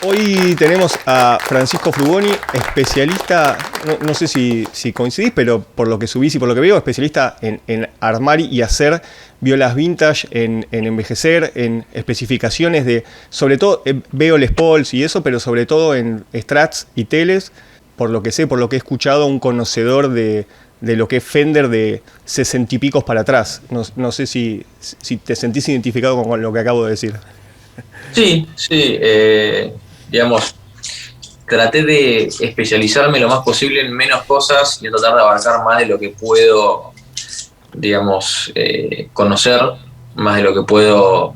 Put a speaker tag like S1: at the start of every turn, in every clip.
S1: Hoy tenemos a Francisco Frugoni, especialista, no sé si coincidís, pero por lo que subís y por lo que veo, especialista en armar y hacer violas vintage, en envejecer, en especificaciones de, sobre todo, veo Les Pauls y eso, pero sobre todo en Strats y Teles, por lo que sé, por lo que he escuchado, un conocedor de lo que es Fender de 60 y picos para atrás. No sé si te sentís identificado con lo que acabo de decir.
S2: Sí, digamos, traté de especializarme lo más posible en menos cosas y tratar de abarcar más de lo que puedo, digamos, conocer, más de lo que puedo,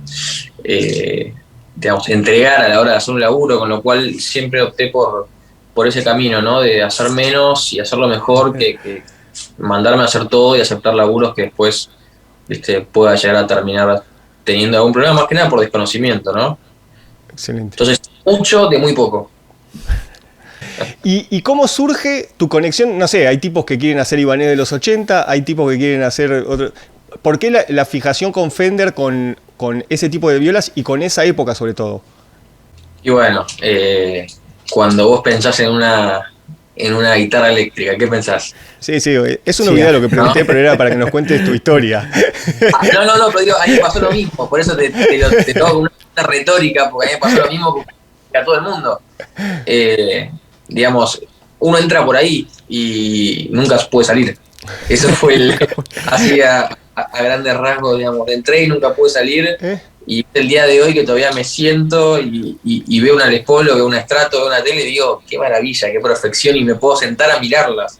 S2: digamos, entregar a la hora de hacer un laburo, con lo cual siempre opté por ese camino, ¿no? De hacer menos y hacerlo mejor que mandarme a hacer todo y aceptar laburos que después, pueda llegar a terminar teniendo algún problema, más que nada por desconocimiento, ¿no?
S1: Excelente.
S2: Entonces, mucho de muy poco.
S1: ¿Y cómo surge tu conexión? No sé, hay tipos que quieren hacer Ibanez de los 80, hay tipos que quieren hacer otro. ¿Por qué la fijación con Fender, con ese tipo de violas y con esa época sobre todo?
S2: Y bueno, cuando vos pensás en una guitarra eléctrica, ¿qué pensás?
S1: Sí, es una novedad lo que pregunté, ¿no? Pero era para que nos cuentes tu historia.
S2: No, pero digo, a mí me pasó lo mismo, por eso te toco con una retórica, porque a mí me pasó lo mismo que a todo el mundo. Digamos, uno entra por ahí y nunca puede salir. Eso fue así a grandes rasgos, digamos, entré y nunca pude salir. Y el día de hoy que todavía me siento y veo una Les Paul, veo una Strato, veo una tele y digo, qué maravilla, qué perfección, y me puedo sentar a mirarlas.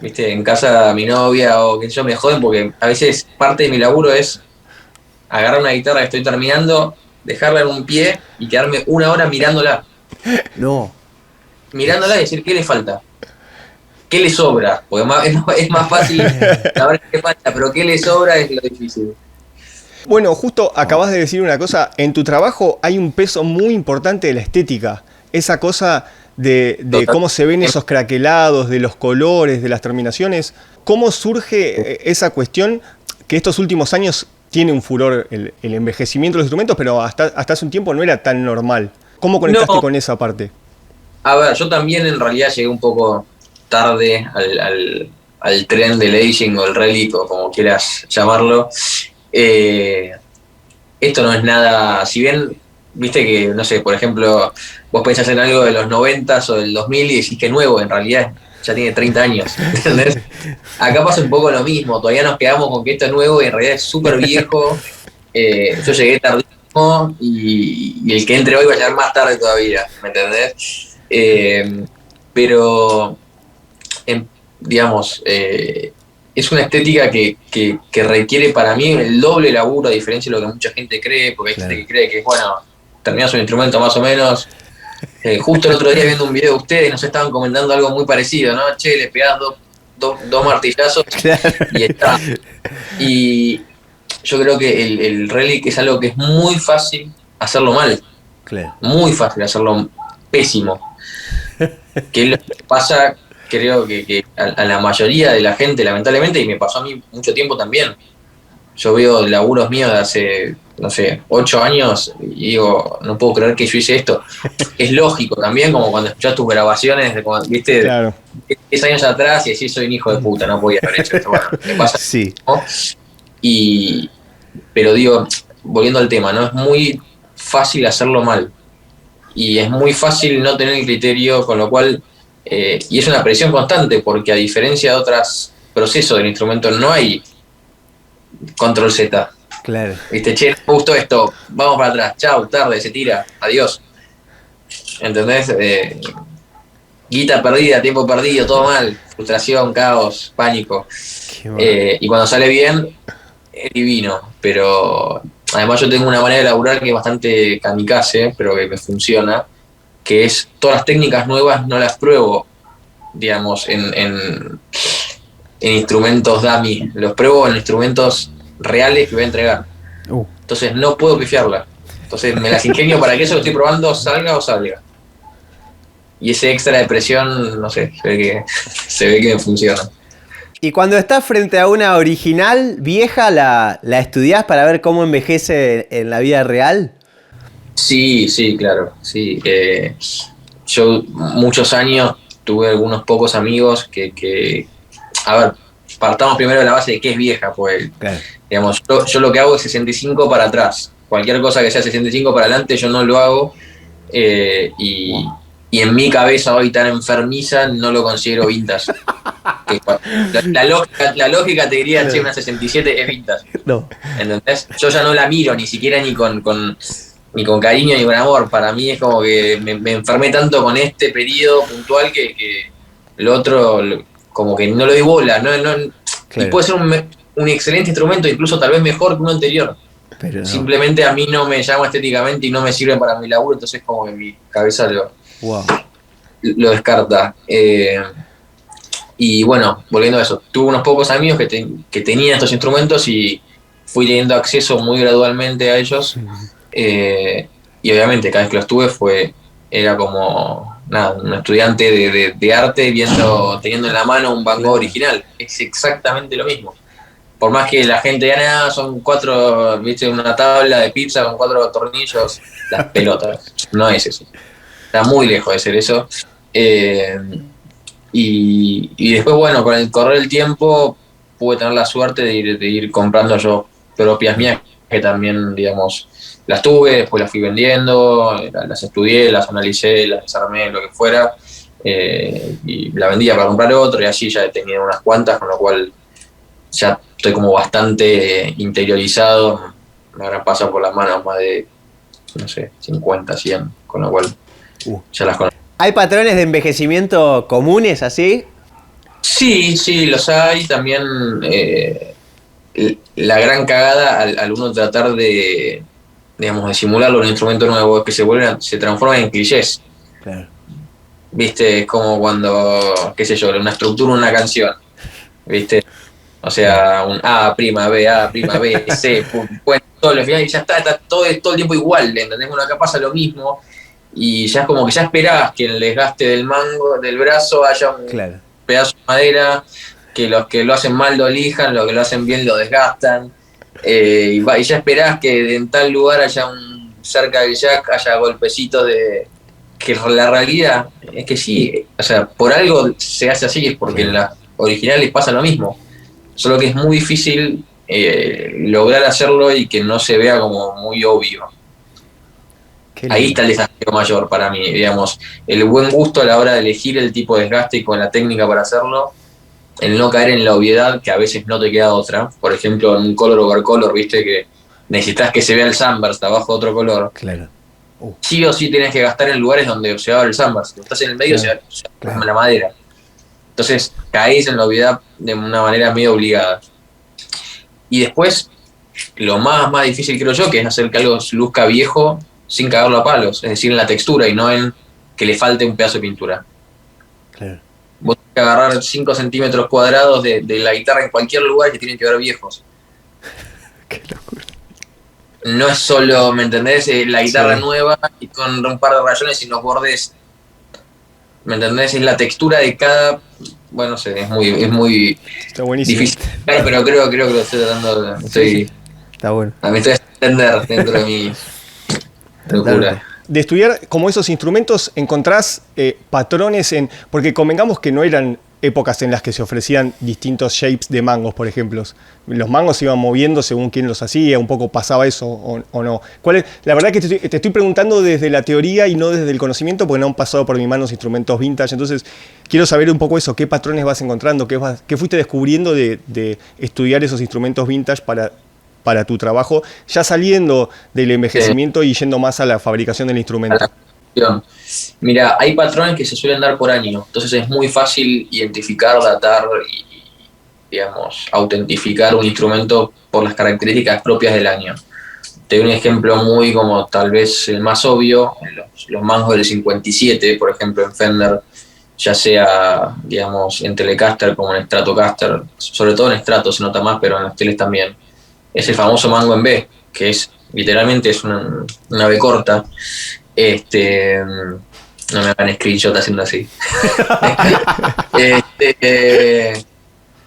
S2: ¿Viste? En casa de mi novia o que yo me joden, porque a veces parte de mi laburo es agarrar una guitarra que estoy terminando, dejarla en un pie y quedarme una hora mirándola.
S3: No.
S2: Mirándola y decir, ¿qué le falta? ¿Qué le sobra? Porque es más fácil saber qué falta, pero qué le sobra es lo difícil.
S1: Bueno, justo acabas de decir una cosa, en tu trabajo hay un peso muy importante de la estética, esa cosa de cómo se ven esos craquelados, de los colores, de las terminaciones. ¿Cómo surge esa cuestión que estos últimos años tiene un furor el envejecimiento de los instrumentos, pero hasta hace un tiempo no era tan normal? ¿Cómo conectaste con esa parte?
S2: A ver, yo también en realidad llegué un poco tarde al tren del aging o el relic o como quieras llamarlo. Esto no es nada, si bien, viste que, no sé, por ejemplo, vos pensás en algo de los 90s o del 2000 y decís que es nuevo, en realidad ya tiene 30 años, ¿entendés? Acá pasa un poco lo mismo, todavía nos quedamos con que esto es nuevo y en realidad es súper viejo. Yo llegué tardísimo y el que entre hoy va a llegar más tarde todavía, ¿me entendés? Pero, digamos, es una estética que requiere para mí el doble laburo, a diferencia de lo que mucha gente cree, porque hay gente que cree que, bueno, terminás un instrumento más o menos. Justo el otro día viendo un video de ustedes nos estaban comentando algo muy parecido, ¿no? Che, le pegás dos martillazos y está. Y yo creo que el relic es algo que es muy fácil hacerlo mal. Muy fácil hacerlo pésimo. Que es lo que pasa, creo que a la mayoría de la gente, lamentablemente, y me pasó a mí mucho tiempo también. Yo veo laburos míos de hace, no sé, 8 años y digo, no puedo creer que yo hice esto. Es lógico también, como cuando escuchás tus grabaciones, de cuando, viste,
S1: claro,
S2: 10 años atrás y decís, soy un hijo de puta, no podía haber hecho esto. Bueno, me pasa.
S3: Sí.
S2: ¿No? Pero digo, volviendo al tema, ¿no? Es muy fácil hacerlo mal. Y es muy fácil no tener el criterio, con lo cual, y es una presión constante, porque a diferencia de otros procesos del instrumento, no hay control Z.
S3: Claro.
S2: Viste, che, me gustó esto, vamos para atrás, chau, tarde, se tira, adiós. ¿Entendés? Guita perdida, tiempo perdido, todo mal, frustración, caos, pánico. Y cuando sale bien, es divino, pero además yo tengo una manera de laburar que es bastante kamikaze, pero que me funciona, que es todas las técnicas nuevas no las pruebo, digamos, en instrumentos dummy, los pruebo en instrumentos reales que voy a entregar. Entonces no puedo pifiarla. Entonces me las ingenio para que eso que estoy probando salga o salga. Y ese extra de presión, no sé, se ve que me funciona.
S3: Y cuando estás frente a una original vieja, ¿la estudiás para ver cómo envejece en la vida real?
S2: Sí, sí, claro, sí. Yo muchos años tuve algunos pocos amigos a ver, partamos primero de la base de que es vieja, pues,
S3: Claro.
S2: digamos, yo lo que hago es 65 para atrás. Cualquier cosa que sea 65 para adelante, yo no lo hago. Y en mi cabeza hoy tan enfermiza, no lo considero vintage. La lógica te diría, che, una 67 es vintage.
S3: No.
S2: ¿Entendés? Yo ya no la miro ni siquiera ni con cariño ni con amor. Para mí es como que me enfermé tanto con este periodo puntual que lo otro como que no lo doy bola. Y
S3: Claro.
S2: puede ser un excelente instrumento, incluso tal vez mejor que uno anterior.
S3: Pero no.
S2: Simplemente a mí no me llama estéticamente y no me sirve para mi laburo, entonces como que mi cabeza
S3: Wow.
S2: lo descarta. Y bueno, volviendo a eso, tuve unos pocos amigos que tenían estos instrumentos y fui teniendo acceso muy gradualmente a ellos. Y obviamente cada vez que los tuve era como nada, un estudiante de arte teniendo en la mano un Van Gogh original. Es exactamente lo mismo. Por más que la gente diga, nada, son 4, viste, una tabla de pizza con 4 tornillos, las pelotas. No es eso. Está muy lejos de ser eso. Y después, bueno, con el correr del tiempo pude tener la suerte de ir comprando yo propias mías, que también, digamos, las tuve, después las fui vendiendo, las estudié, las analicé, las desarmé, lo que fuera, y la vendía para comprar otro, y así ya he tenido unas cuantas, con lo cual ya estoy como bastante interiorizado, me habrán pasado por las manos más de, no sé, 50, 100, con lo cual ya las conozco.
S3: ¿Hay patrones de envejecimiento comunes así?
S2: Sí, sí, los hay. También la gran cagada al uno tratar digamos, de simularlo en un instrumento nuevo es que se transforman en clichés.
S3: Claro.
S2: ¿Viste? Es como cuando, qué sé yo, una estructura, una canción. ¿Viste? O sea, un A', B, C, todo lo final y ya está todo el tiempo igual, ¿entendés? Bueno, acá pasa lo mismo y ya es como que ya esperás que en el desgaste del mango, del brazo, haya un pedazo de madera, que los que lo hacen mal lo lijan, los que lo hacen bien lo desgastan, y ya esperás que en tal lugar cerca del jack haya golpecitos que la realidad es que sí, o sea, por algo se hace así, es porque en las originales pasa lo mismo. Solo que es muy difícil lograr hacerlo y que no se vea como muy obvio. Ahí está el desafío mayor para mí, digamos, el buen gusto a la hora de elegir el tipo de desgaste y con la técnica para hacerlo, el no caer en la obviedad que a veces no te queda otra. Por ejemplo, en un color over color, viste que necesitas que se vea el sunburst abajo de otro color.
S3: Claro.
S2: Sí o sí tienes que gastar en lugares donde se va a ver el sunburst. Si estás en el medio, se va la madera. Entonces caes en la obviedad de una manera medio obligada. Y después, lo más difícil creo yo, que es hacer que algo luzca viejo sin cagarlo a palos, es decir, en la textura y no en que le falte un pedazo de pintura.
S3: Claro.
S2: Vos tenés que agarrar 5 centímetros cuadrados de la guitarra en cualquier lugar que tienen que ver viejos.
S3: Qué locura.
S2: No es solo, ¿me entendés? La guitarra nueva y con un par de rayones y los bordes, ¿me entendés? Es la textura de cada... Bueno, no sé, es muy
S1: Está buenísimo.
S2: difícil. Claro, pero creo que lo estoy tratando.
S3: Está bueno.
S2: A mí estoy a entender dentro de mi locura.
S1: De estudiar como esos instrumentos, encontrás patrones porque convengamos que no eran épocas en las que se ofrecían distintos shapes de mangos, por ejemplo. Los mangos se iban moviendo según quién los hacía, un poco pasaba eso o no. La verdad que te estoy preguntando desde la teoría y no desde el conocimiento, porque no han pasado por mis manos instrumentos vintage. Entonces, quiero saber un poco eso, qué patrones vas encontrando, qué fuiste descubriendo de estudiar esos instrumentos vintage para tu trabajo, ya saliendo del envejecimiento y yendo más a la fabricación del instrumento.
S2: Mira, hay patrones que se suelen dar por año, entonces es muy fácil identificar, datar y, digamos, autentificar un instrumento por las características propias del año. Te doy un ejemplo muy como tal vez el más obvio, los mangos del 57, por ejemplo, en Fender, ya sea, digamos, en Telecaster como en Stratocaster, sobre todo en Strato se nota más, pero en las teles también. Es el famoso mango en B, que es literalmente es una B corta. No me hagan screenshot haciendo así.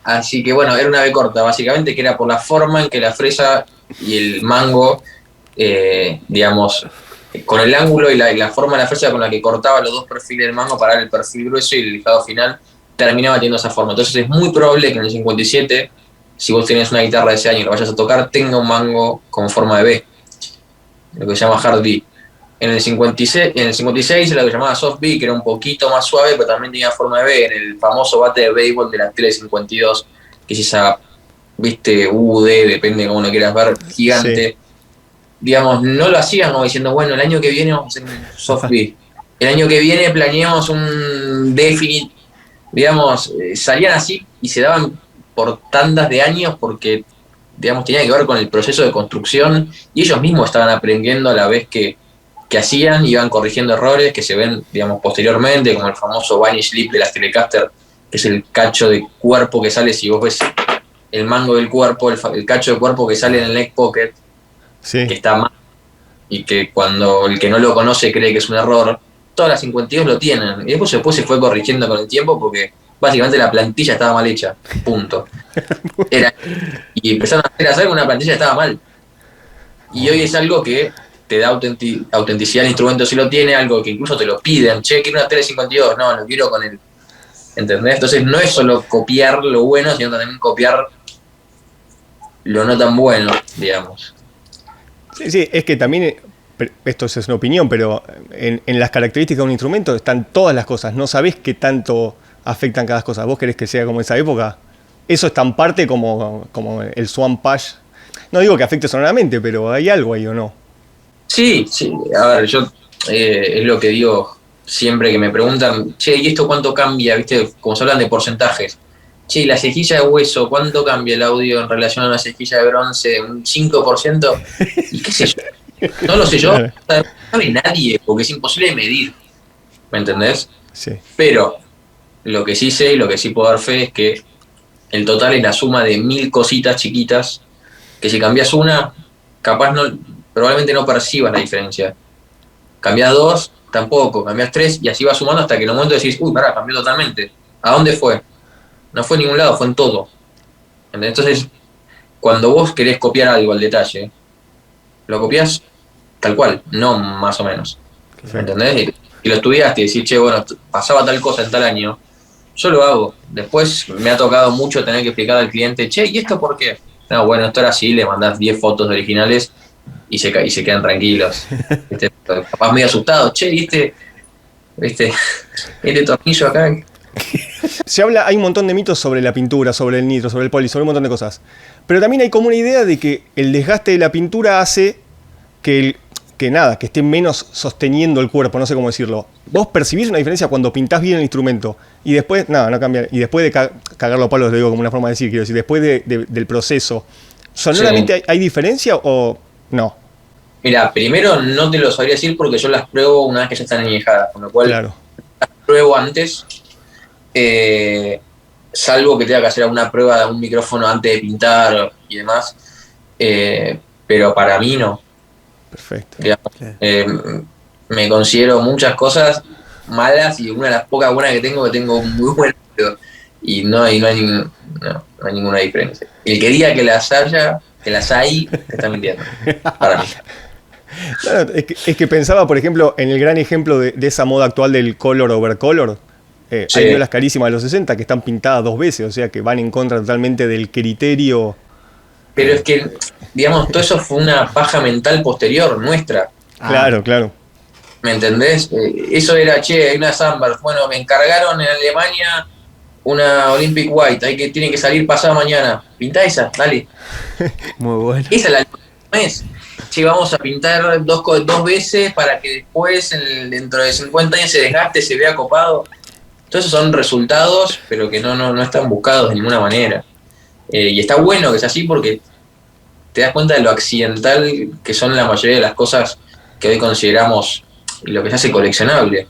S2: Así que bueno, era una B corta, básicamente, que era por la forma en que la fresa y el mango, digamos, con el ángulo y la forma de la fresa con la que cortaba los dos perfiles del mango para dar el perfil grueso y el lijado final, terminaba teniendo esa forma. Entonces es muy probable que en el 57, si vos tenés una guitarra de ese año y lo vayas a tocar, tenga un mango con forma de B, lo que se llama hard B. En el 56 era lo que se llamaba soft B, que era un poquito más suave, pero también tenía forma de B, en el famoso bate de béisbol de la tele 52, que es esa, viste, UD, depende de cómo lo quieras ver, gigante. Sí. Digamos, no lo hacían como diciendo, bueno, el año que viene vamos a hacer un soft B. El año que viene planeamos un definite. Digamos, salían así y se daban por tandas de años porque, digamos, tenía que ver con el proceso de construcción y ellos mismos estaban aprendiendo a la vez que hacían, iban corrigiendo errores que se ven, digamos, posteriormente, como el famoso vanish lip de las Telecaster, que es el cacho de cuerpo que sale, si vos ves el mango del cuerpo, el cacho de cuerpo que sale en el neck pocket, sí, que está mal, y que cuando el que no lo conoce cree que es un error, todas las 52 lo tienen, y después se fue corrigiendo con el tiempo porque básicamente la plantilla estaba mal hecha, punto. Y empezaron a hacer que una plantilla estaba mal. Y hoy es algo que te da autenticidad al instrumento si lo tiene, algo que incluso te lo piden, che, quiero una tele 52, no, lo quiero con el... ¿Entendés? Entonces no es solo copiar lo bueno, sino también copiar lo no tan bueno, digamos.
S1: Sí, es que también, esto es una opinión, pero en las características de un instrumento están todas las cosas, no sabés qué tanto afectan cada cosa. ¿Vos querés que sea como esa época? Eso es tan parte como el Swan Patch. No digo que afecte sonoramente, pero hay algo ahí, ¿o no?
S2: Sí, a ver, yo es lo que digo siempre que me preguntan, che, ¿y esto cuánto cambia? ¿Viste? Como se hablan de porcentajes. Che, ¿y la cejilla de hueso, cuánto cambia el audio en relación a una cejilla de bronce? ¿Un 5%? ¿Y qué sé yo? No lo sé yo, no sabe nadie, porque es imposible de medir. ¿Me entendés?
S1: Sí.
S2: Pero lo que sí sé y lo que sí puedo dar fe es que el total es la suma de 1000 cositas chiquitas que si cambias una, capaz probablemente no percibas la diferencia. Cambias 2, tampoco. Cambias 3 y así vas sumando hasta que en un momento decís, uy, pará, cambió totalmente. ¿A dónde fue? No fue en ningún lado, fue en todo. Entonces, cuando vos querés copiar algo al detalle, lo copias tal cual, no más o menos. ¿Entendés? Y lo estudiaste y decís, che, bueno, pasaba tal cosa en tal año, yo lo hago. Después me ha tocado mucho tener que explicar al cliente, che, ¿y esto por qué? No, bueno, esto era así, le mandás 10 fotos originales y se quedan tranquilos. Capaz medio asustado, che, ¿y este tornillo acá?
S1: Hay un montón de mitos sobre la pintura, sobre el nitro, sobre el poli, sobre un montón de cosas. Pero también hay como una idea de que el desgaste de la pintura hace que esté menos sosteniendo el cuerpo, no sé cómo decirlo. ¿Vos percibís una diferencia cuando pintás bien el instrumento y después, no cambia, y después de cagarlo a palos, lo digo como una forma de decir, quiero decir, después del proceso, ¿sonoramente hay diferencia o no?
S2: Mira, primero no te lo sabría decir porque yo las pruebo una vez que ya están añejadas, con lo cual
S1: claro,
S2: las pruebo antes, salvo que tenga que hacer alguna prueba de un micrófono antes de pintar y demás, pero para mí no.
S1: Perfecto.
S2: Digamos, me considero muchas cosas malas y una de las pocas buenas que tengo muy buen oído y no hay ninguna diferencia. El que diga que las hay, te está mintiendo, para mí.
S1: Claro, es que pensaba, por ejemplo, en el gran ejemplo de esa moda actual del color over color. Sí. Hay violas carísimas de los 60 que están pintadas 2 veces, o sea que van en contra totalmente del criterio.
S2: Pero es que, digamos, todo eso fue una paja mental posterior nuestra.
S1: Claro, claro.
S2: ¿Me entendés? Eso era, che, hay una Sunburst. Bueno, me encargaron en Alemania una Olympic White, hay que tiene que salir pasado mañana. Pintá esa, dale.
S3: Muy bueno.
S2: Esa es la mes. Che, vamos a pintar dos veces para que después, dentro de 50 años, se desgaste, se vea copado. Todos esos son resultados, pero que no están buscados de ninguna manera. Y está bueno que es así porque te das cuenta de lo accidental que son la mayoría de las cosas que hoy consideramos lo que se hace coleccionable.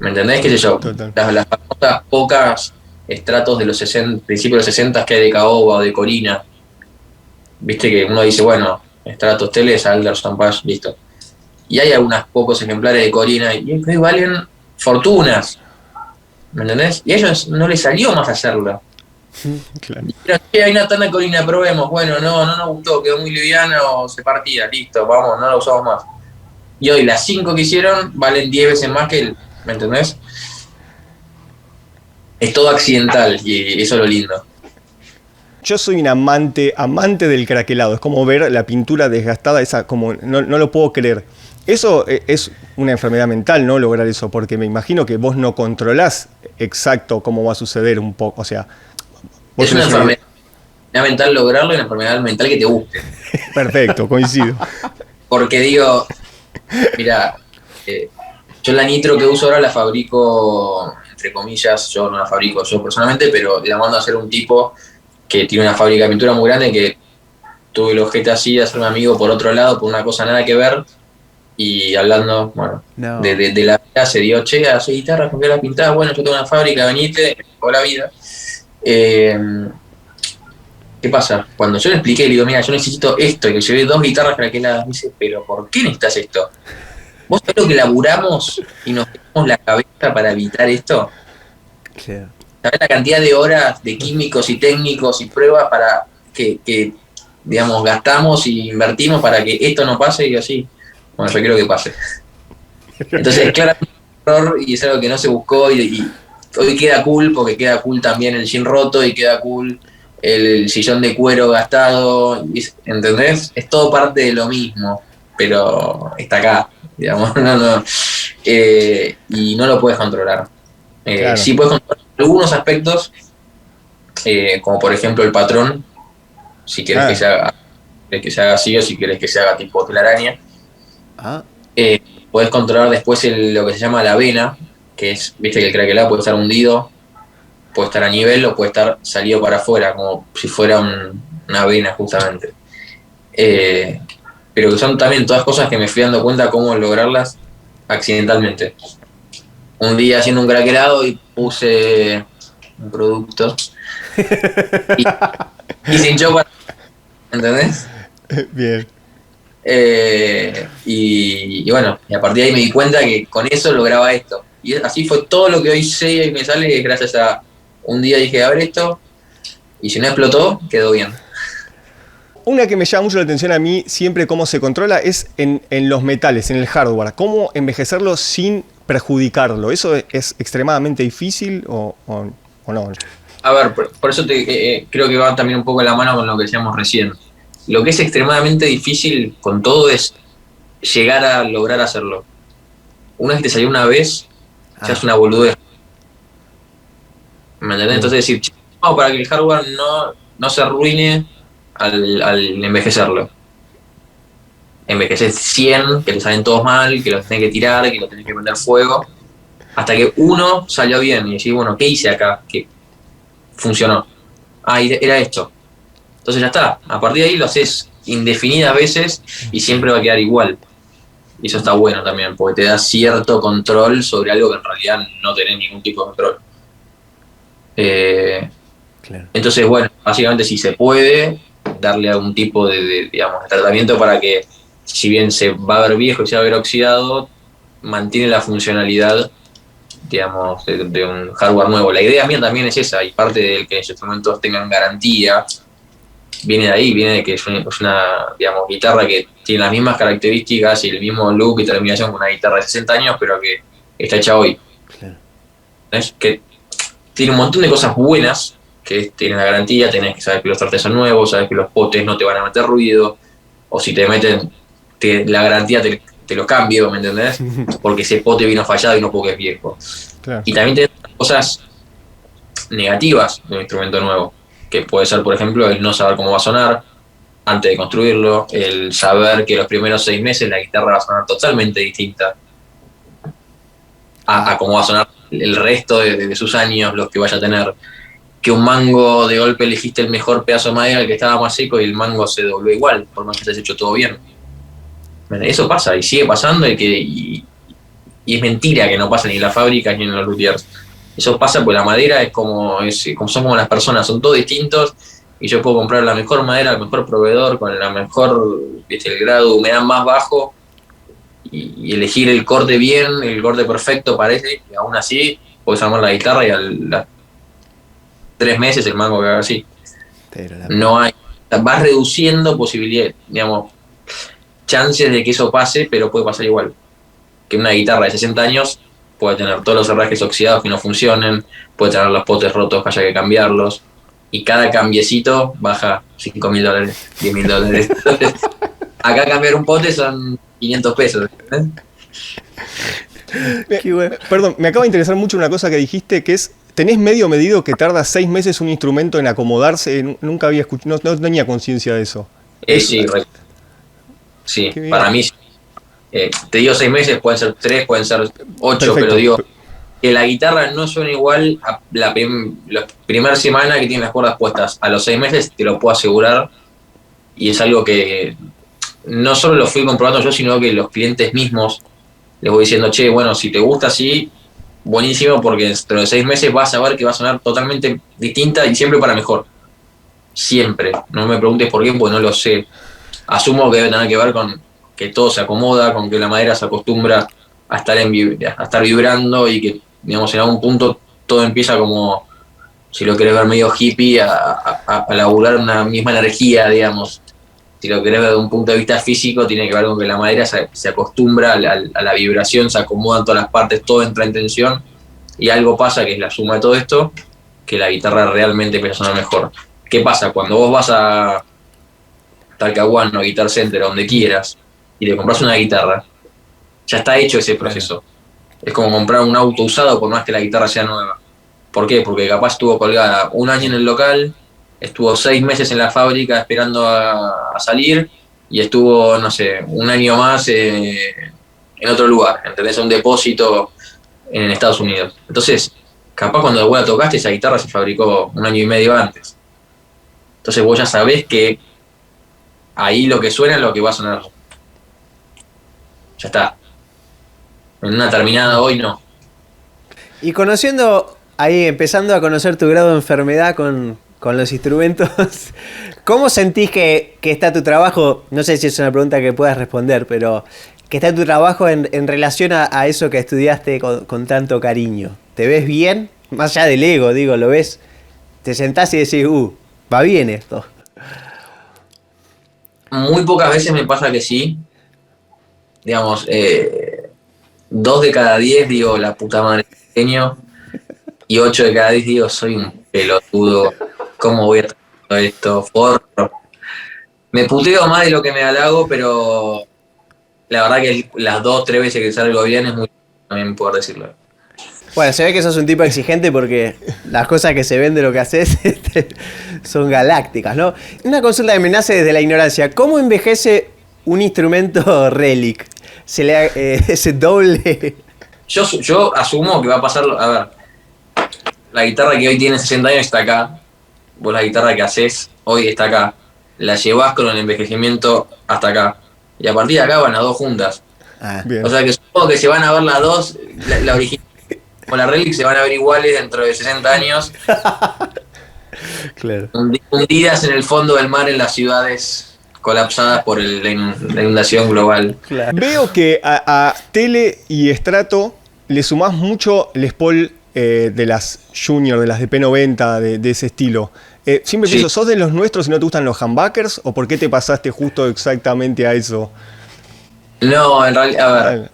S2: ¿Me entendés? ¿Qué sé yo? Las famosas pocas estratos de los principios de los 60 que hay de caoba o de corina. Viste que uno dice, bueno, estratos teles, Alderson, Pash, listo. Y hay algunos pocos ejemplares de corina y hoy valen fortunas. ¿Me entendés? Y a ellos no les salió más hacerlo.
S1: Claro.
S2: Dijeron, "Che, hay una tanda colina, probemos". Bueno, no nos gustó, quedó muy liviano, se partía, listo, vamos, no la usamos más. Y hoy las 5 que hicieron valen 10 veces más que el, ¿me entendés? Es todo accidental y eso es lo lindo.
S1: Yo soy un amante del craquelado. Es como ver la pintura desgastada, esa como no lo puedo creer. Eso es una enfermedad mental, ¿no? Lograr eso, porque me imagino que vos no controlás exacto cómo va a suceder un poco. O sea, vos
S2: Es una
S1: tenés
S2: enfermedad mental lograrlo y una enfermedad mental que te guste.
S1: Perfecto, coincido.
S2: Porque digo, mira, yo la nitro que uso ahora la fabrico, entre comillas, yo no la fabrico yo personalmente, pero la mando a hacer un tipo que tiene una fábrica de pintura muy grande, que tuve el ojete así de hacerme amigo por otro lado, por una cosa nada que ver, y hablando, bueno,
S3: No.
S2: de la vida se dio, che, hace guitarra, ¿por qué la pintás? Bueno, yo tengo una fábrica, venite, me pagó la vida. ¿Qué pasa? Cuando yo le expliqué, le digo, mira, yo necesito esto, y que llevé 2 guitarras craqueladas, me dice, pero ¿por qué necesitas esto? ¿Vos sabés lo que laburamos y nos ponemos la cabeza para evitar esto?
S3: Claro.
S2: ¿Sabés la cantidad de horas de químicos y técnicos y pruebas para que digamos, gastamos y invertimos para que esto no pase? Y yo, sí, bueno, yo quiero que pase. Entonces, claramente es un error y es algo que no se buscó y hoy queda cool porque queda cool también el jean roto y queda cool el sillón de cuero gastado, ¿entendés? Es todo parte de lo mismo, pero está acá, digamos, no, y no lo puedes controlar.
S1: Claro.
S2: Sí puedes controlar algunos aspectos, como por ejemplo el patrón, si querés que se haga así o si querés que se haga tipo telaraña.
S3: Ah,
S2: Podés controlar después lo que se llama la vena, que es, viste que el craquelado puede estar hundido, puede estar a nivel o puede estar salido para afuera, como si fuera una vena justamente. Pero que son también todas cosas que me fui dando cuenta cómo lograrlas accidentalmente. Un día haciendo un craquelado y puse un producto y se hinchó para... ¿Entendés?
S1: Bien.
S2: Y bueno, y a partir de ahí me di cuenta que con eso lograba esto. Y así fue todo lo que hoy sé y me sale, es gracias a un día dije, a ver esto, y si no explotó, quedó bien.
S1: Una que me llama mucho la atención a mí, siempre cómo se controla, es en los metales, en el hardware. ¿Cómo envejecerlo sin perjudicarlo? ¿Eso es extremadamente difícil o no?
S2: A ver, por eso creo que va también un poco de la mano con lo que decíamos recién. Lo que es extremadamente difícil con todo es llegar a lograr hacerlo. Una vez que te salió una vez, ya es una boludez. ¿Me entendés? Entonces decir, vamos para que el hardware no se arruine al envejecerlo. Envejeces 100, que te salen todos mal, que los tenés que tirar, que los tenés que prender fuego, hasta que uno salió bien y decís, bueno, ¿qué hice acá? Que funcionó. Ah, era esto. Entonces ya está. A partir de ahí lo haces indefinidas veces y siempre va a quedar igual. Y eso está bueno también, porque te da cierto control sobre algo que en realidad no tenés ningún tipo de control.
S3: claro.
S2: Entonces, bueno, básicamente si se puede, darle algún tipo digamos, de tratamiento para que, si bien se va a ver viejo y se va a ver oxidado, mantiene la funcionalidad, digamos, de un hardware nuevo. La idea mía también es esa, y parte de que los instrumentos tengan garantía, viene de ahí, viene de que es una digamos, guitarra que tiene las mismas características y el mismo look y terminación que una guitarra de 60 años, pero que está hecha hoy.
S3: Claro.
S2: ¿Ves? Que tiene un montón de cosas buenas, que tienen la garantía, tenés que saber que los trastes son nuevos, sabes que los potes no te van a meter ruido, o si te meten, la garantía te lo cambio, ¿me entendés? Porque ese pote vino fallado y no porque es viejo.
S1: Claro.
S2: Y también tenés cosas negativas de un instrumento nuevo, que puede ser, por ejemplo, el no saber cómo va a sonar antes de construirlo, el saber que los primeros 6 meses la guitarra va a sonar totalmente distinta a cómo va a sonar el resto de sus años, los que vaya a tener. Que un mango de golpe elegiste el mejor pedazo de madera, el que estaba más seco, y el mango se dobló igual, por más que te hayas hecho todo bien. Eso pasa y sigue pasando y es mentira que no pasa ni en las fábricas ni en los luthiers. Eso pasa porque la madera es como son como las personas, son todos distintos y yo puedo comprar la mejor madera, el mejor proveedor, con la mejor, el grado de humedad más bajo y elegir el corte bien, el corte perfecto parece, y aún así puedes armar la guitarra y 3 meses el mango que haga así.
S3: Pero
S2: No hay, vas reduciendo posibilidades, digamos, chances de que eso pase, pero puede pasar igual. Que una guitarra de 60 años puede tener todos los herrajes oxidados que no funcionen, puede tener los potes rotos que haya que cambiarlos, y cada cambiecito baja $5.000, $10.000. Entonces, acá cambiar un pote son 500 pesos. ¿Eh?
S3: Qué bueno.
S1: Perdón, me acaba de interesar mucho una cosa que dijiste, que es, ¿tenés medio medido que tarda 6 meses un instrumento en acomodarse? Nunca había escuchado, no tenía conciencia de eso.
S2: Sí, sí,
S1: Qué bien.
S2: para mí, te digo 6 meses, pueden ser 3, pueden ser 8,
S1: Perfecto.
S2: pero digo que la guitarra no suena igual a la primera semana que tiene las cuerdas puestas. A los 6 meses te lo puedo asegurar, y es algo que no solo lo fui comprobando yo, sino que los clientes mismos les voy diciendo, che, bueno, si te gusta así, buenísimo, porque dentro de 6 meses vas a ver que va a sonar totalmente distinta y siempre para mejor. Siempre. No me preguntes por qué, porque no lo sé. Asumo que debe tener que ver con que todo se acomoda, con que la madera se acostumbra a estar, a estar vibrando, y que, digamos, en algún punto todo empieza como, si lo querés ver medio hippie, a laburar una misma energía, digamos. Si lo querés ver desde un punto de vista físico, tiene que ver con que la madera se acostumbra a la vibración, se acomoda en todas las partes, todo entra en tensión, y algo pasa, que es la suma de todo esto, que la guitarra realmente empieza a sonar mejor. ¿Qué pasa? Cuando vos vas a Talcahuano, Guitar Center, a donde quieras, y te compras una guitarra, ya está hecho ese proceso. Es como comprar un auto usado, por más que la guitarra sea nueva. ¿Por qué? Porque capaz estuvo colgada 1 año en el local, estuvo 6 meses en la fábrica esperando a salir, y estuvo, no sé, 1 año más en otro lugar, ¿entendés? Un depósito en Estados Unidos. Entonces, capaz cuando vos la tocaste, esa guitarra se fabricó 1 año y medio antes. Entonces vos ya sabés que ahí lo que suena es lo que va a sonar. Ya está. En una terminada hoy no.
S3: Y conociendo, ahí empezando a conocer tu grado de enfermedad con los instrumentos, ¿cómo sentís que está tu trabajo? No sé si es una pregunta que puedas responder, pero que está tu trabajo en relación a eso que estudiaste con tanto cariño. ¿Te ves bien? Más allá del ego, digo, ¿lo ves? Te sentás y decís, va bien esto.
S2: Muy pocas veces me pasa que sí. Digamos, 2 de cada 10 digo, la puta madre, genio. Y 8 de cada 10 digo, soy un pelotudo. ¿Cómo voy a hacer esto? Forro. Me puteo más de lo que me halago, pero la verdad que las 2, 3 veces que salgo bien es muy, también poder decirlo.
S3: Bueno, se ve que sos un tipo exigente porque las cosas que se ven de lo que haces son galácticas, ¿no? Una consulta que me nace desde la ignorancia. ¿Cómo envejece un instrumento Relic? ¿Se le ese doble?
S2: Yo asumo que va a pasar, a ver, la guitarra que hoy tiene 60 años está acá, vos la guitarra que haces hoy está acá, la llevás con el envejecimiento hasta acá, y a partir de acá van las 2 juntas.
S1: Bien.
S2: O sea que supongo que se van a ver las 2, la original con la Relic se van a ver iguales dentro de 60 años,
S3: Claro.
S2: hundidas en el fondo del mar en las ciudades colapsadas por la inundación global.
S3: Claro.
S1: Veo que a Tele y Strato le sumás mucho Les Paul de las Junior, de las de P90, de ese estilo. Siempre
S2: Sí.
S1: pienso, ¿sos de los nuestros y no te gustan los humbuckers? ¿O por qué te pasaste justo exactamente a eso?
S2: No, en realidad, a ver,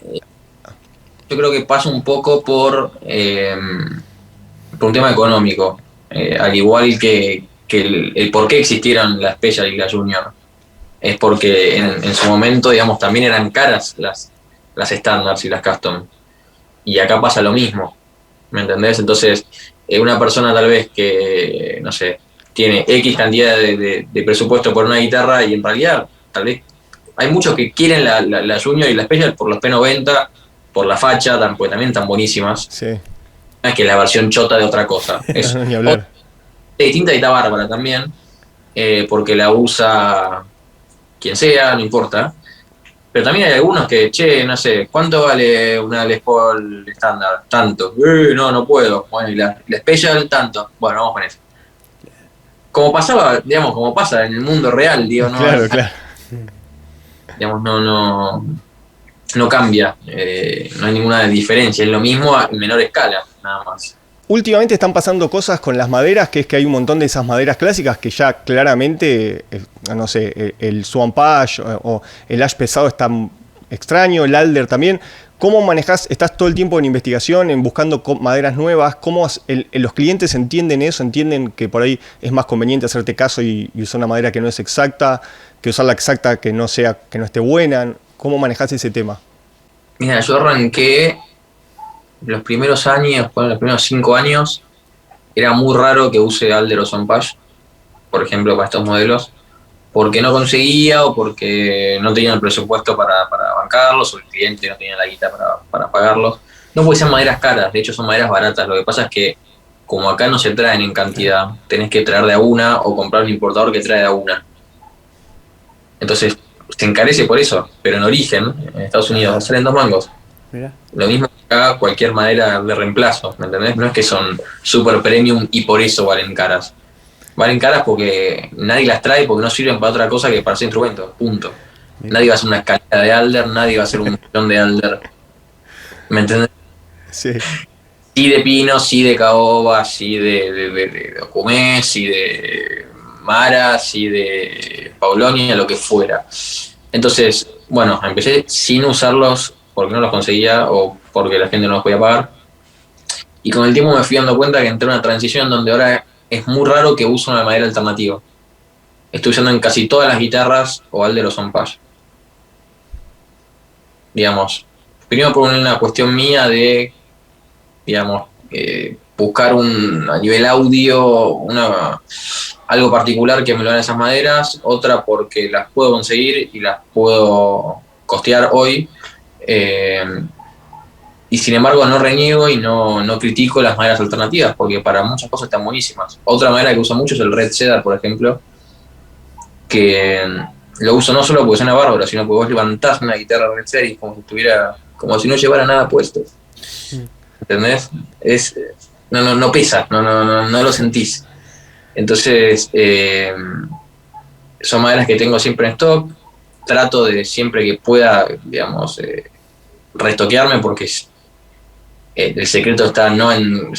S2: yo creo que pasa un poco por un tema económico, al igual que el por qué existieron la Special y la Junior. Es porque en su momento, digamos, también eran caras las Standards y las Custom. Y acá pasa lo mismo, ¿me entendés? Entonces, una persona tal vez que, no sé, tiene X cantidad de presupuesto por una guitarra, y en realidad tal vez hay muchos que quieren la Junior y la Special por los P90, por la facha, porque también están buenísimas.
S1: Sí.
S2: No es que la versión chota de otra cosa. Es
S1: Ni hablar.
S2: distinta y está bárbara también, porque la usa quien sea, no importa. Pero también hay algunos que, che, no sé, ¿cuánto vale una Les Paul estándar? Tanto. No puedo. Bueno, y la Special, tanto. Bueno, vamos con eso. Como pasaba, digamos, como pasa en el mundo real, digo, no,
S1: Claro, claro.
S2: digamos, no cambia, no hay ninguna diferencia, es lo mismo en menor escala, nada más.
S1: últimamente están pasando cosas con las maderas, que es que hay un montón de esas maderas clásicas que ya claramente, no sé, el Swamp Ash o el Ash pesado está extraño, el Alder también. ¿Cómo manejás? ¿Estás todo el tiempo en investigación, en buscando maderas nuevas? ¿Cómo los clientes entienden eso? ¿Entienden que por ahí es más conveniente hacerte caso y usar una madera que no es exacta, que usar la exacta que no esté buena? ¿Cómo manejás ese tema?
S2: Mira, yo arranqué los primeros años, bueno, los primeros 5 años, era muy raro que use Alder o Swamp Ash, por ejemplo, para estos modelos, porque no conseguía o porque no tenía el presupuesto para bancarlos, o el cliente no tenía la guita para pagarlos. No porque sean maderas caras, de hecho son maderas baratas. Lo que pasa es que, como acá no se traen en cantidad, tenés que traer de a una o comprar un importador que trae de a una. Entonces, se encarece por eso, pero en origen, en Estados Unidos, salen 2 mangos.
S3: Mirá.
S2: Lo mismo que acá cualquier madera de reemplazo, ¿me entendés? No es que son super premium y por eso valen caras. Valen caras porque nadie las trae, porque no sirven para otra cosa que para hacer instrumentos, punto. Nadie va a hacer una escalera de Alder, nadie va a hacer un millón de Alder. ¿Me entendés?
S1: Sí.
S2: Sí de pino, sí de caoba, sí de ocumé, sí de mara, sí de paulonia, lo que fuera. Entonces, bueno, empecé sin usarlos porque no los conseguía o porque la gente no los podía pagar. Y con el tiempo me fui dando cuenta que entré en una transición donde ahora es muy raro que use una madera alternativa. Estoy usando en casi todas las guitarras o Alder o Swamp Ash. Digamos, primero por una cuestión mía de, digamos, buscar a nivel audio algo particular que me lo dan esas maderas, otra porque las puedo conseguir y las puedo costear hoy, y sin embargo no reniego y no critico las maderas alternativas, porque para muchas cosas están buenísimas. Otra madera que uso mucho es el Red Cedar, por ejemplo, que lo uso no solo porque suena bárbaro, sino porque vos levantás una guitarra Red Cedar y como si no llevara nada puesto. ¿Entendés? No pesa, no lo sentís. Entonces, son maderas que tengo siempre en stock. Trato de siempre que pueda, digamos, restoquearme, porque el secreto está no en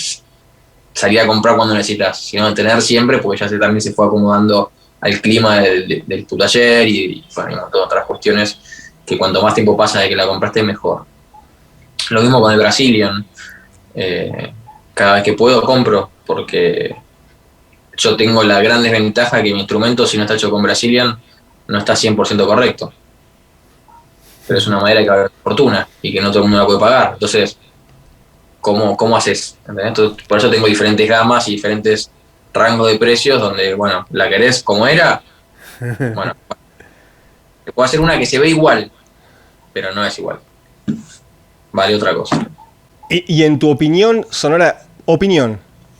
S2: salir a comprar cuando necesitas, sino en tener siempre, porque ya también se fue acomodando al clima de tu taller y bueno, y un montón de otras cuestiones que cuanto más tiempo pasa de que la compraste, mejor. Lo mismo con el Brazilian. Cada vez que puedo compro, porque yo tengo la gran desventaja que mi instrumento, si no está hecho con Brazilian, no está 100% correcto. Pero es una madera que vale fortuna y que no todo el mundo la puede pagar. Entonces, ¿cómo haces? Entonces, por eso tengo diferentes gamas y diferentes rangos de precios donde, bueno, la querés como era, bueno, te puedo hacer una que se ve igual, pero no es igual. Vale otra cosa.
S1: Y en tu opinión sonora,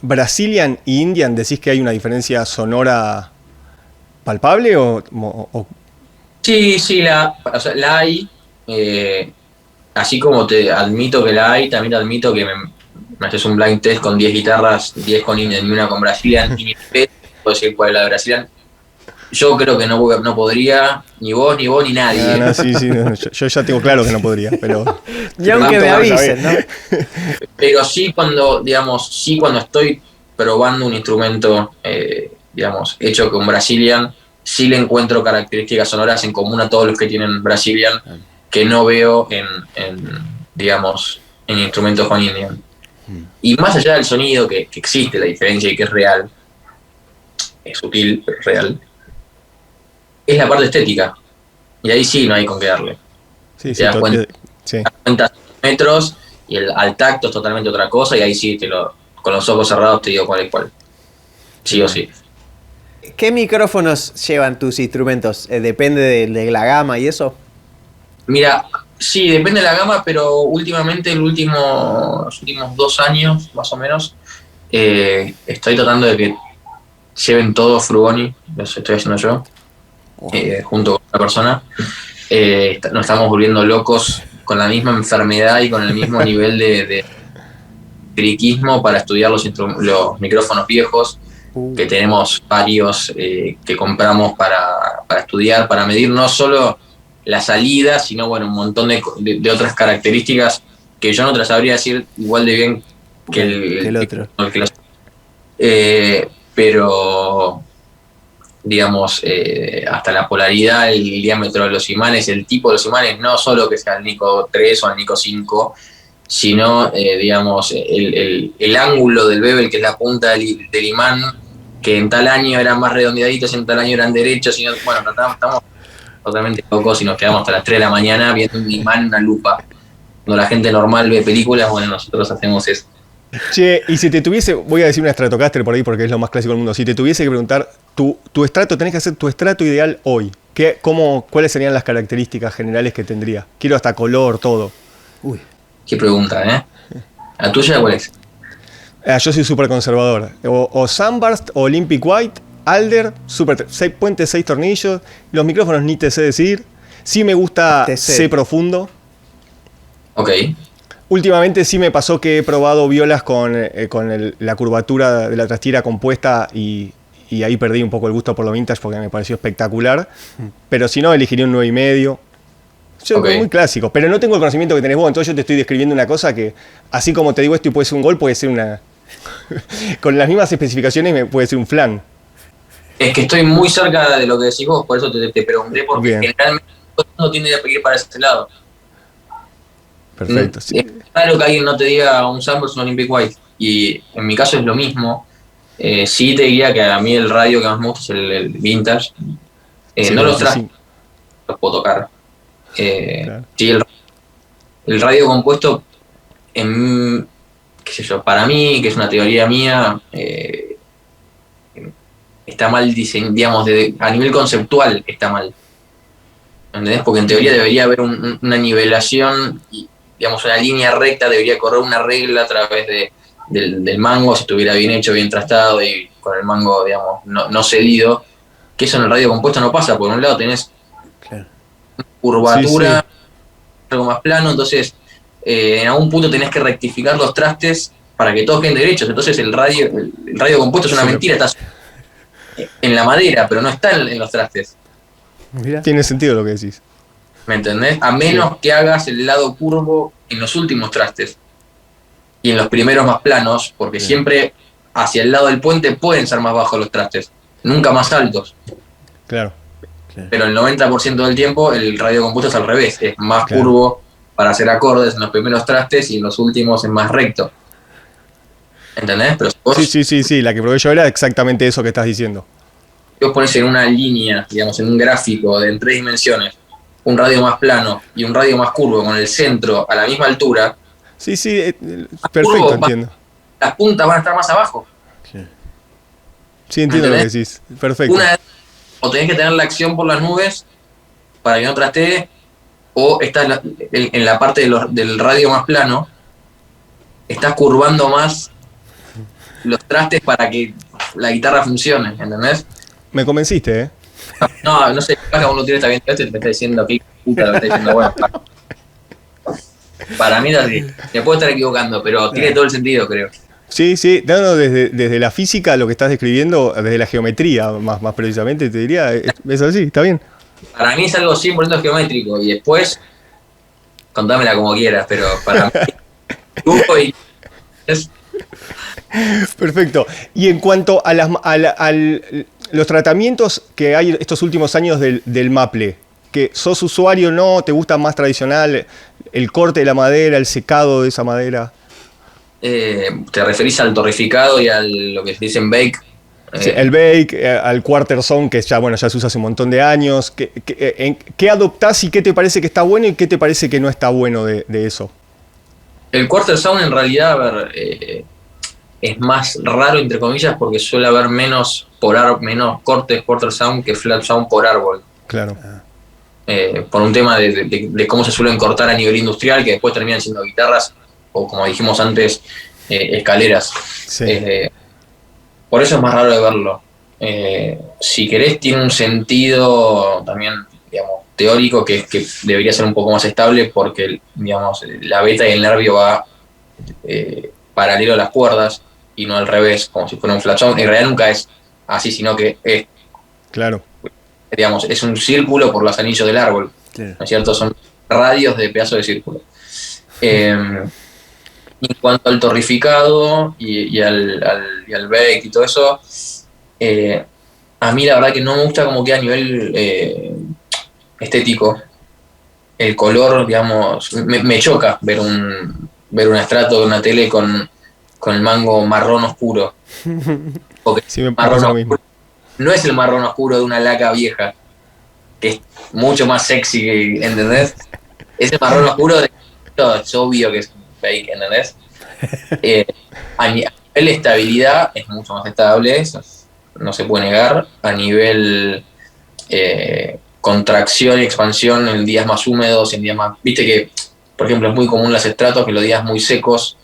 S1: Brazilian y Indian, ¿decís que hay una diferencia sonora palpable o?
S2: Sí, la hay. Así como te admito que la hay, también te admito que me haces un blind test con 10 guitarras, 10 con Indian y una con Brazilian, y ni puedo decir cuál es la de Brazilian. Yo creo que no podría, ni vos, ni nadie.
S1: No, sí, no, yo ya tengo claro que no podría, pero.
S3: Y aunque me avisen, ¿no?
S2: Pero sí cuando estoy probando un instrumento, digamos, hecho con Brazilian, sí le encuentro características sonoras en común a todos los que tienen Brazilian, que no veo digamos, en instrumentos con Indian. Y más allá del sonido, que existe la diferencia y que es real, es sutil, pero es real, es la parte estética. Y ahí sí no hay con qué darle.
S1: Sí,
S2: te das cuenta,
S1: sí.
S2: 50 metros y al tacto es totalmente otra cosa, y ahí sí con los ojos cerrados te digo cuál es cuál. Sí o sí.
S3: ¿Qué micrófonos llevan tus instrumentos? ¿Depende de la gama y eso?
S2: Mira, sí, depende de la gama, pero últimamente, los últimos 2 años, más o menos, estoy tratando de que lleven todo Frugoni, los estoy haciendo yo, junto con otra persona. Nos estamos volviendo locos con la misma enfermedad y con el mismo nivel de friquismo para estudiar los micrófonos viejos, que tenemos varios que compramos para estudiar, para medir no solo la salida, sino bueno, un montón de otras características que yo no te las sabría decir igual de bien que
S3: el otro.
S2: Pero, digamos, hasta la polaridad, el diámetro de los imanes, el tipo de los imanes, no solo que sea el Nico 3 o el Nico 5, sino, digamos, el ángulo del bevel, que es la punta del imán, que en tal año eran más redondeaditos, en tal año eran derechos, bueno, estamos totalmente locos y nos quedamos hasta las 3 de la mañana viendo un imán en una lupa. Cuando la gente normal ve películas, bueno, nosotros hacemos eso.
S1: Che, y si te tuviese, voy a decir una Stratocaster por ahí porque es lo más clásico del mundo, si te tuviese que preguntar, tu estrato, tenés que hacer tu estrato ideal hoy, ¿cuáles serían las características generales que tendría? Quiero hasta color, todo.
S3: Uy.
S2: Qué pregunta, ¿eh? ¿La tuya cuál es?
S1: Yo soy súper conservador. O Sunburst, o Olympic White, Alder, puente 6 tornillos, los micrófonos ni te sé decir. Sí me gusta C profundo.
S2: Ok.
S1: Últimamente sí me pasó que he probado violas con la curvatura de la trastira compuesta y ahí perdí un poco el gusto por lo vintage porque me pareció espectacular. Pero si no, elegiría un 9,5. Yo, muy clásico, pero no tengo el conocimiento que tenés vos, entonces yo te estoy describiendo una cosa que, así como te digo esto y puede ser un gol, puede ser una... con las mismas especificaciones puede ser un flan. Es
S2: que estoy muy cerca de lo que decís vos, por eso te pregunté, porque generalmente todo el mundo tiende a ir para ese lado.
S1: Perfecto. Sí.
S2: Es claro que alguien no te diga un Sunburst o un Olympic White, y en mi caso es lo mismo. Sí te diría que a mí el radio que más me gusta es el vintage. Sí, no los traje, los puedo tocar. Claro. Sí, el radio compuesto, qué sé yo, para mí, que es una teoría mía, está mal diseñado, digamos, a nivel conceptual está mal. ¿Entendés? Porque en teoría debería haber una nivelación, y, digamos, una línea recta, debería correr una regla a través del mango, si estuviera bien hecho, bien trastado y con el mango, digamos, no cedido, que eso en el radio compuesto no pasa. Por un lado tenés curvatura, algo más plano, entonces en algún punto tenés que rectificar los trastes para que todos queden derechos. Entonces el radio compuesto es una mentira, está en la madera, pero no está en los trastes.
S1: Mirá. Tiene sentido lo que decís.
S2: ¿Me entendés? A menos que hagas el lado curvo en los últimos trastes y en los primeros más planos, porque siempre hacia el lado del puente pueden ser más bajos los trastes, nunca más altos.
S1: Claro.
S2: Pero el 90% del tiempo el radio compuesto es al revés, es más curvo para hacer acordes en los primeros trastes y en los últimos es más recto. ¿Entendés? Pero si vos,
S1: sí, la que probé yo era exactamente eso que estás diciendo.
S2: Si vos pones en una línea, digamos, en un gráfico en 3 dimensiones, un radio más plano y un radio más curvo con el centro a la misma altura.
S1: Sí, perfecto, entiendo.
S2: Las puntas van a estar más abajo.
S1: Sí, entiendo lo que decís. Perfecto.
S2: O tenés que tener la acción por las nubes para que no trastee, o estás en la parte del radio más plano, estás curvando más los trastes para que la guitarra funcione, ¿entendés?
S1: Me convenciste, ¿eh?
S2: No sé, cada uno tiene esta bien, te está diciendo que puta lo está diciendo, bueno. Para mí me puedo estar equivocando, pero tiene todo el sentido, creo.
S1: Sí, desde la física, lo que estás describiendo, desde la geometría, más precisamente, te diría, es así, está bien.
S2: Para mí es algo 100% geométrico, y después, contámela como quieras, pero para mí,
S1: Perfecto. Y en cuanto a los tratamientos que hay estos últimos años del maple, que sos usuario, ¿no? ¿Te gusta más tradicional el corte de la madera, el secado de esa madera?
S2: ¿Te referís al torrificado y a lo que se dice en bake?
S1: Sí, el bake, al quarter zone, que ya se usa hace un montón de años. ¿Qué adoptás y qué te parece que está bueno y qué te parece que no está bueno de eso?
S2: El quarter zone en realidad, es más raro, entre comillas, porque suele haber menos cortes quarter sound que flat sound por árbol.
S1: Claro.
S2: Por un tema de cómo se suelen cortar a nivel industrial, que después terminan siendo guitarras, o como dijimos antes, escaleras.
S1: Sí.
S2: Por eso es más raro de verlo. Si querés, tiene un sentido también, digamos, teórico, que es que debería ser un poco más estable, porque, digamos, la beta y el nervio va paralelo a las cuerdas y no al revés, como si fuera un flat sound. En realidad nunca es así, sino que es,
S1: claro,
S2: digamos, es un círculo por los anillos del árbol, ¿no es cierto? Son radios de pedazos de círculo. Y en cuanto al torrificado y al bake y todo eso, a mí la verdad que no me gusta como queda a nivel estético. El color, digamos, me choca ver un estrato de una tele con el mango marrón oscuro. Porque
S1: Sí, me
S2: marrón
S1: pasa lo
S2: oscuro
S1: mismo.
S2: no es el marrón oscuro de una laca vieja, que es mucho más sexy, ¿entendés? Es el marrón oscuro de todo, es obvio que es fake, ¿entendés? Eh, a nivel de estabilidad es mucho más estable, eso no se puede negar. A nivel contracción y expansión en días más húmedos, en días más... Viste que, por ejemplo, es muy común los estratos que los días muy secos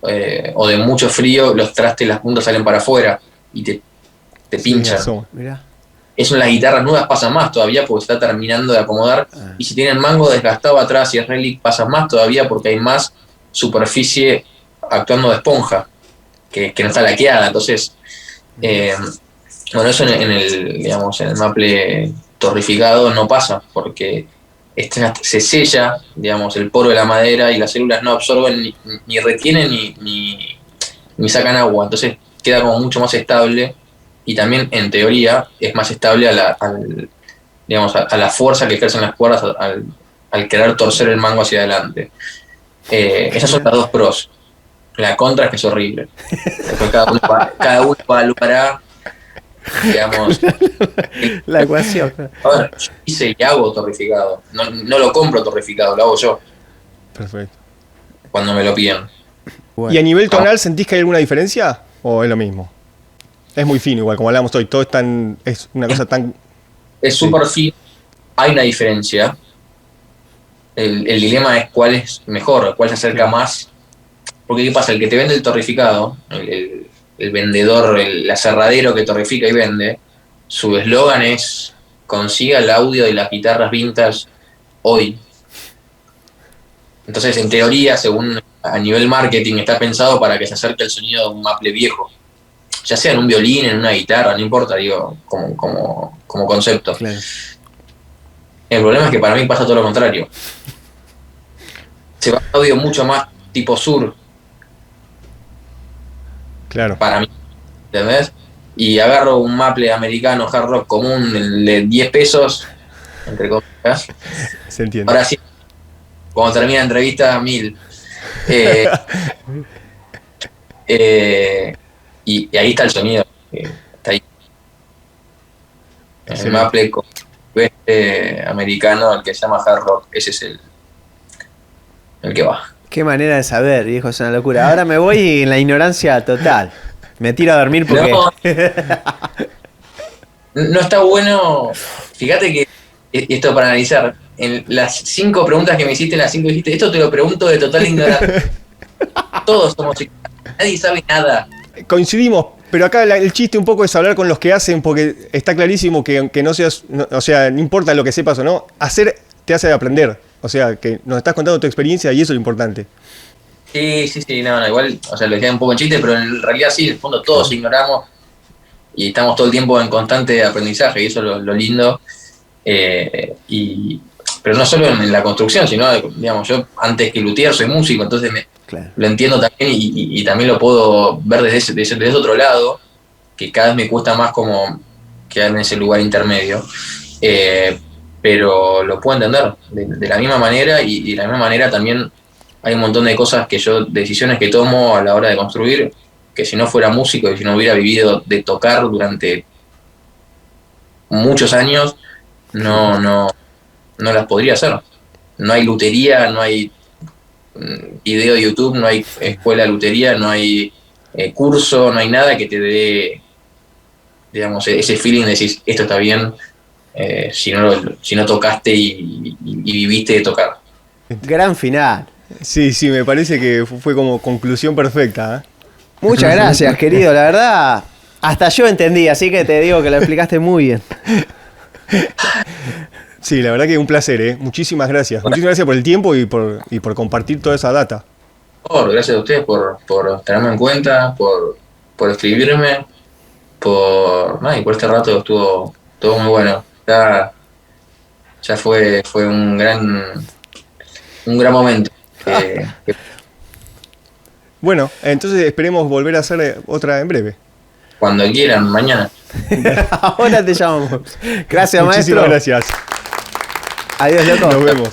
S2: o de mucho frío, los trastes, las puntas salen para afuera y te
S1: Sí,
S2: pinchan.
S1: asoma.
S3: Mirá.
S2: Eso en las guitarras nuevas pasa más todavía porque se está terminando de acomodar.
S3: Ah.
S2: Y si tienen mango desgastado atrás y es relic, pasa más todavía porque hay más superficie actuando de esponja, que no está laqueada. Entonces, eh, bueno, eso digamos, en el maple torrificado no pasa porque se sella, digamos, el poro de la madera y las células no absorben ni retienen ni sacan agua. Entonces queda como mucho más estable y también en teoría es más estable digamos, a la fuerza que ejercen las cuerdas al querer torcer el mango hacia adelante. Esas son las dos pros. La contra es que es horrible. Después cada uno evaluará, digamos.
S3: La ecuación.
S2: A ver, yo hice y hago torrificado. No lo compro torrificado, lo hago yo
S1: Perfecto.
S2: cuando me lo piden.
S3: Bueno.
S1: ¿Y a nivel tonal sentís que hay alguna diferencia? ¿O es lo mismo? Es muy fino igual, como hablábamos hoy. Todo es una cosa tan...
S2: Es
S1: Sí.
S2: súper fino, hay una diferencia. El dilema es cuál es mejor, cuál se acerca
S1: Claro.
S2: más. Porque ¿qué pasa? El que te vende el torrificado, el vendedor, el aserradero que torrifica y vende, su eslogan es consiga el audio de las guitarras vintage hoy. Entonces, en teoría, según a nivel marketing, está pensado para que se acerque el sonido de un maple viejo. Ya sea en un violín, en una guitarra, no importa, digo, como concepto.
S3: Claro.
S2: El problema es que para mí pasa todo lo contrario. Se va a audio mucho más tipo sur,
S1: Claro.
S2: para mí, ¿entendés? Y agarro un maple americano hard rock común, el de 10 pesos, entre comillas.
S1: Se entiende.
S2: Ahora sí, cuando termina la entrevista, 1000. Eh, y ahí está el sonido. Está ahí. El
S1: Excelente.
S2: maple con americano, el que se llama hard rock, ese es el que va.
S3: Qué manera de saber, viejo, es una locura. Ahora me voy en la ignorancia total. Me tiro a dormir porque...
S2: No está bueno. Fíjate que esto para analizar. En las 5 preguntas que me hiciste, en las 5 dijiste, esto te lo pregunto de total ignorancia. Todos somos ignorantes, nadie sabe nada.
S1: Coincidimos, pero acá el chiste un poco es hablar con los que hacen, porque está clarísimo que aunque no seas, o sea, no importa lo que sepas o no, hacer te hace aprender. O sea, que nos estás contando tu experiencia y eso es lo importante.
S2: Sí, no, igual, o sea, lo decía un poco en chiste, pero en realidad sí, en el fondo todos ignoramos y estamos todo el tiempo en constante aprendizaje y eso es lo lindo. Pero no solo en la construcción, sino, digamos, yo antes que luthier soy músico, entonces
S3: Claro.
S2: lo entiendo también y también lo puedo ver desde ese otro lado, que cada vez me cuesta más como quedar en ese lugar intermedio. Pero lo puedo entender de la misma manera y de la misma manera también hay un montón de cosas decisiones que tomo a la hora de construir, que si no fuera músico y si no hubiera vivido de tocar durante muchos años, no las podría hacer. No hay lutería, no hay video de YouTube, no hay escuela de lutería, no hay curso, no hay nada que te dé, digamos, ese feeling de decir, esto está bien, si no tocaste y viviste de tocar.
S3: Gran final.
S1: Sí, me parece que fue como conclusión perfecta.
S3: Muchas gracias, querido. La verdad, hasta yo entendí, así que te digo que lo explicaste muy bien.
S1: Sí, la verdad que un placer, Muchísimas gracias. Muchísimas gracias por el tiempo y por compartir toda esa data.
S2: Gracias a ustedes por tenerme en cuenta, por escribirme, y por este rato estuvo todo muy bueno. Ya fue un gran momento.
S1: Bueno, entonces esperemos volver a hacer otra en breve.
S2: Cuando quieran, mañana.
S3: Ahora te llamamos. Gracias,
S1: Muchísimas
S3: maestro.
S1: gracias.
S3: Adiós, loco.
S1: Nos vemos.